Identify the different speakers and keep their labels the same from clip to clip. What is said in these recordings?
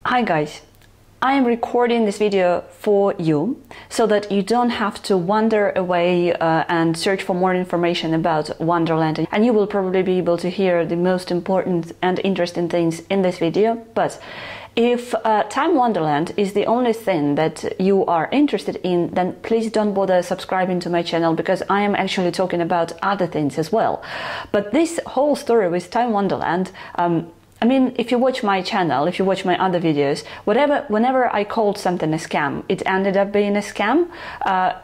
Speaker 1: Hi guys, I am recording this video for you so that you don't have to wander away and search for more information about Wonderland, and you will probably be able to hear the most important and interesting things in this video. But if Time Wonderland is the only thing that you are interested in, then please don't bother subscribing to my channel, because I am actually talking about other things as well. But this whole story with Time Wonderland, I mean, if you watch my channel, if you watch my other videos, whenever I called something a scam, it ended up being a scam.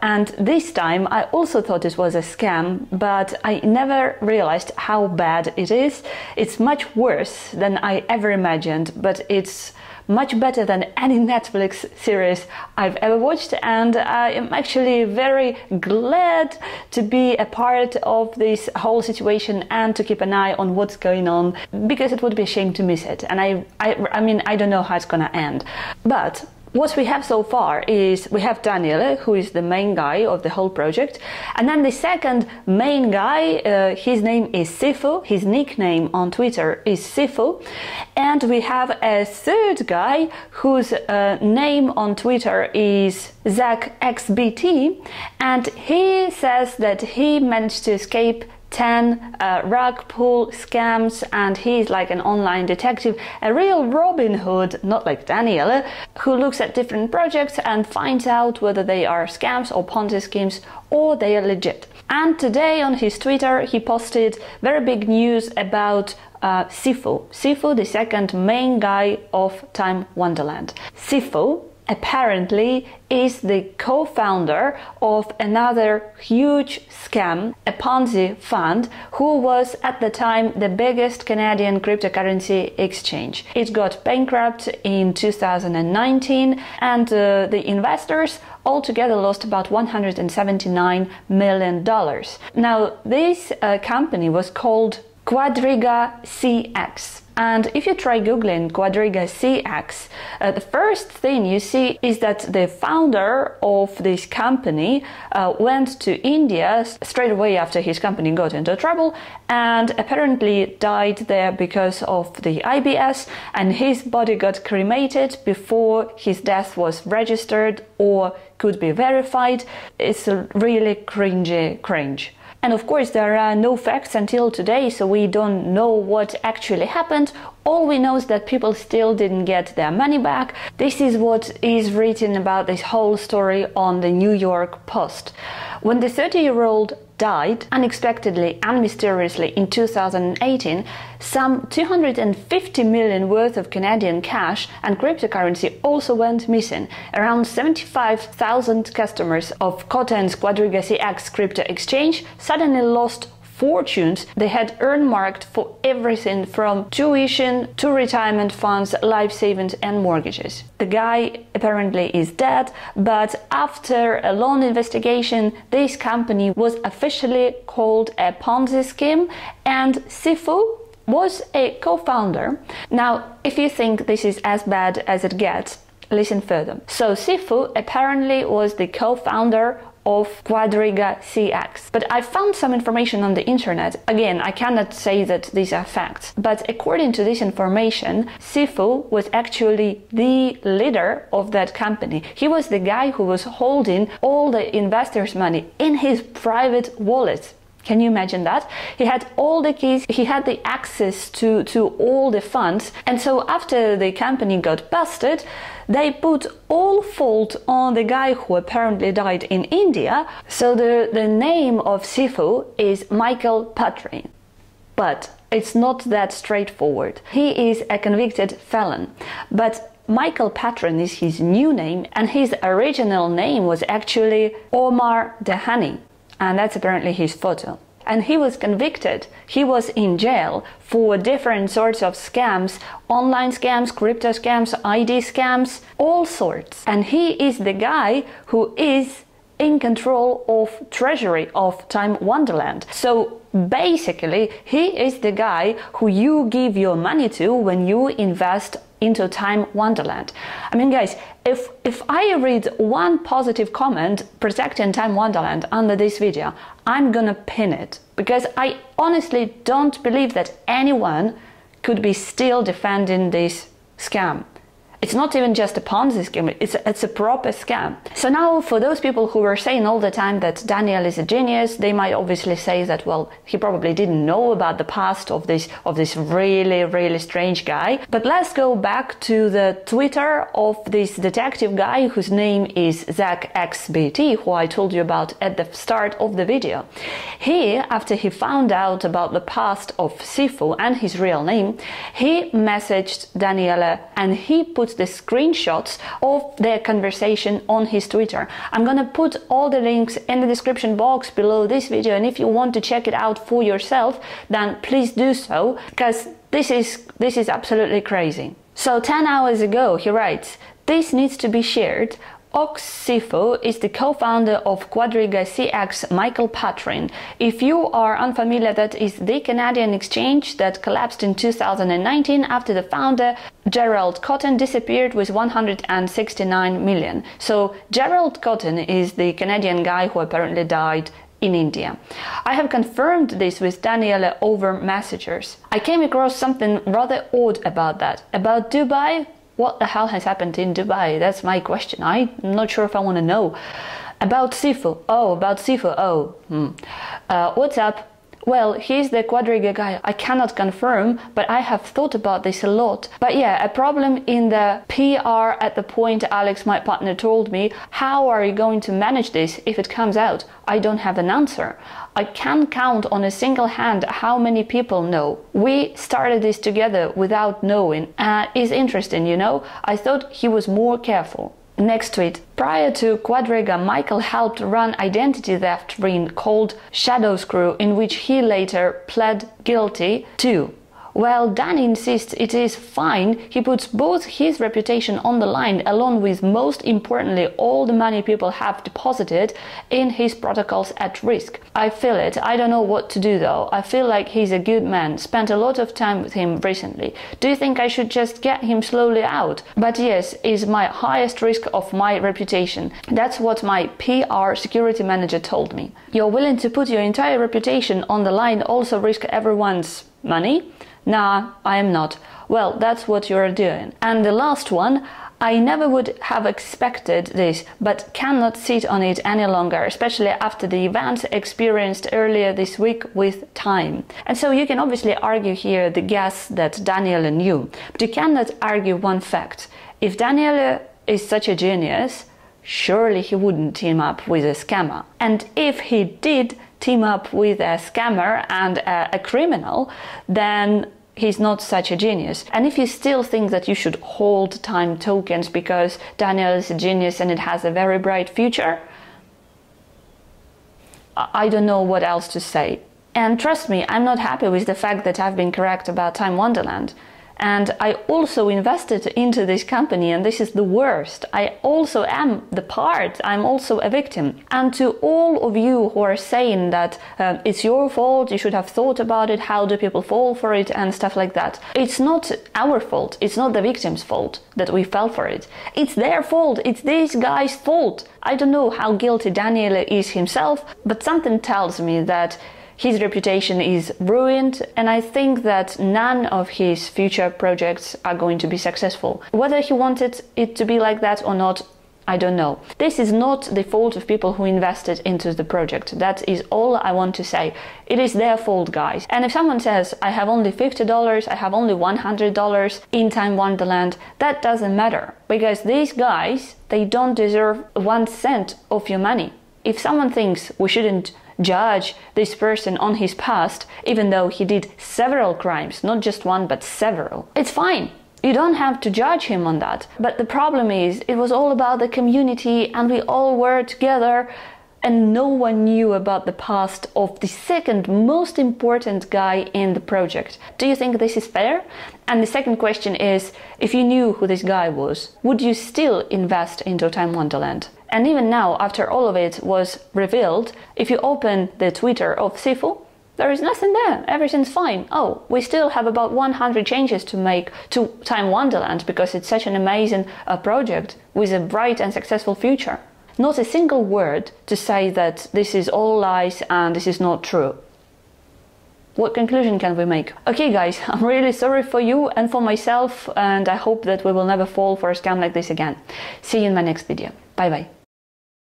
Speaker 1: And this time I also thought it was a scam, but I never realized how bad it is. It's much worse than I ever imagined, but it's much better than any Netflix series I've ever watched, and I am actually very glad to be a part of this whole situation and to keep an eye on what's going on, because it would be a shame to miss it. And I mean, I don't know how it's gonna end. But what we have so far is we have Daniele, who is the main guy of the whole project, and then the second main guy, his name is Sifu, his nickname on Twitter is Sifu, and we have a third guy whose name on Twitter is ZachXBT, and he says that he managed to escape 10 rug pull scams, and he's like an online detective, a real Robin Hood, not like Daniele, who looks at different projects and finds out whether they are scams or Ponzi schemes or they are legit. And today on his Twitter he posted very big news about Sifu, the second main guy of Time Wonderland. Sifu apparently is the co-founder of another huge scam, a Ponzi fund, who was at the time the biggest Canadian cryptocurrency exchange. It got bankrupt in 2019, and the investors altogether lost about $179 million. Now, this company was called Quadriga CX. And if you try googling Quadriga CX, the first thing you see is that the founder of this company went to India straight away after his company got into trouble, and apparently died there because of the IBS, and his body got cremated before his death was registered or could be verified. It's really cringe. And of course there are no facts until today, so we don't know what actually happened. All we know is that people still didn't get their money back. This is what is written about this whole story on the New York Post. When the 30-year-old died unexpectedly and mysteriously in 2018, some 250 million worth of Canadian cash and cryptocurrency also went missing. Around 75,000 customers of Coten's Quadriga CX crypto exchange suddenly lost fortunes they had earmarked for everything from tuition to retirement funds, life savings and mortgages. The guy apparently is dead, but after a long investigation, this company was officially called a Ponzi scheme, and Sifu was a co-founder. Now, if you think this is as bad as it gets, listen further. So Sifu apparently was the co-founder of Quadriga CX. But I found some information on the internet. Again, I cannot say that these are facts, but according to this information, Sifu was actually the leader of that company. He was the guy who was holding all the investors' money in his private wallet. Can you imagine that? He had all the keys, he had the access to all the funds, and so after the company got busted, they put all fault on the guy who apparently died in India. So the name of Sifu is Michael Patrin. But it's not that straightforward. He is a convicted felon, but Michael Patrin is his new name, and his original name was actually Omar Dahani. And that's apparently his photo. And he was convicted. He was in jail for different sorts of scams, online scams, crypto scams, ID scams, all sorts. And he is the guy who is in control of treasury of Time Wonderland. So basically, he is the guy who you give your money to when you invest into Time Wonderland. I mean, guys, if I read one positive comment protecting Time Wonderland under this video, I'm gonna pin it, because I honestly don't believe that anyone could be still defending this scam. It's not even just a Ponzi scheme, it's a proper scam. So now for those people who were saying all the time that Daniele is a genius, they might obviously say that, well, he probably didn't know about the past of this really strange guy. But let's go back to the Twitter of this detective guy whose name is ZachXBT, who I told you about at the start of the video. He, after he found out about the past of Sifu and his real name, he messaged Daniele and he put the screenshots of their conversation on his Twitter. I'm gonna put all the links in the description box below this video, and if you want to check it out for yourself, then please do so, because this is absolutely crazy. So 10 hours ago, he writes, "This needs to be shared. Sifu is the co-founder of Quadriga CX Michael Patrin. If you are unfamiliar, that is the Canadian exchange that collapsed in 2019 after the founder Gerald Cotton disappeared with 169 million. So Gerald Cotton is the Canadian guy who apparently died in India. I have confirmed this with Daniele over messengers. I came across something rather odd about that. About Dubai? What the hell has happened in Dubai? That's my question. I'm not sure if I want to know. About Sifu. What's up? Well, he's the Quadriga guy. I cannot confirm, but I have thought about this a lot. But yeah, a problem in the PR at the point Alex, my partner, told me, how are you going to manage this if it comes out? I don't have an answer. I can't count on a single hand how many people know. We started this together without knowing. It's interesting, you know? I thought he was more careful. Next tweet. Prior to Quadriga, Michael helped run identity theft ring called Shadow Screw, in which he later pled guilty to. Well, Danny insists it is fine. He puts both his reputation on the line, along with, most importantly, all the money people have deposited in his protocols at risk. I feel it. I don't know what to do though. I feel like he's a good man. Spent a lot of time with him recently. Do you think I should just get him slowly out? But yes, is my highest risk of my reputation. That's what my PR security manager told me. You're willing to put your entire reputation on the line, also risk everyone's money? Nah, I am not. Well, that's what you're doing. And the last one, I never would have expected this, but cannot sit on it any longer, especially after the events experienced earlier this week with Time. And so you can obviously argue here the guess that Daniele knew, but you cannot argue one fact. If Daniele is such a genius, surely he wouldn't team up with a scammer. And if he did team up with a scammer and a criminal, then he's not such a genius. And if you still think that you should hold Time tokens because Daniele is a genius and it has a very bright future, I don't know what else to say. And trust me, I'm not happy with the fact that I've been correct about Time Wonderland. And I also invested into this company, and this is the worst. I also am the part. I'm also a victim. And to all of you who are saying that it's your fault, you should have thought about it, how do people fall for it and stuff like that. It's not our fault. It's not the victim's fault that we fell for it. It's their fault. It's this guy's fault. I don't know how guilty Daniele is himself, but something tells me that his reputation is ruined, and I think that none of his future projects are going to be successful. Whether he wanted it to be like that or not, I don't know. This is not the fault of people who invested into the project. That is all I want to say. It is their fault, guys. And if someone says, I have only $50, I have only $100 in Time Wonderland, that doesn't matter. Because these guys, they don't deserve 1 cent of your money. If someone thinks we shouldn't judge this person on his past, even though he did several crimes, not just one, but several, it's fine. You don't have to judge him on that. But the problem is, it was all about the community and we all were together and no one knew about the past of the second most important guy in the project. Do you think this is fair? And the second question is, if you knew who this guy was, would you still invest into Time Wonderland? And even now, after all of it was revealed, if you open the Twitter of Sifu, there is nothing there. Everything's fine. Oh, we still have about 100 changes to make to Time Wonderland because it's such an amazing project with a bright and successful future. Not a single word to say that this is all lies and this is not true. What conclusion can we make? Okay guys, I'm really sorry for you and for myself, and I hope that we will never fall for a scam like this again. See you in my next video. Bye bye.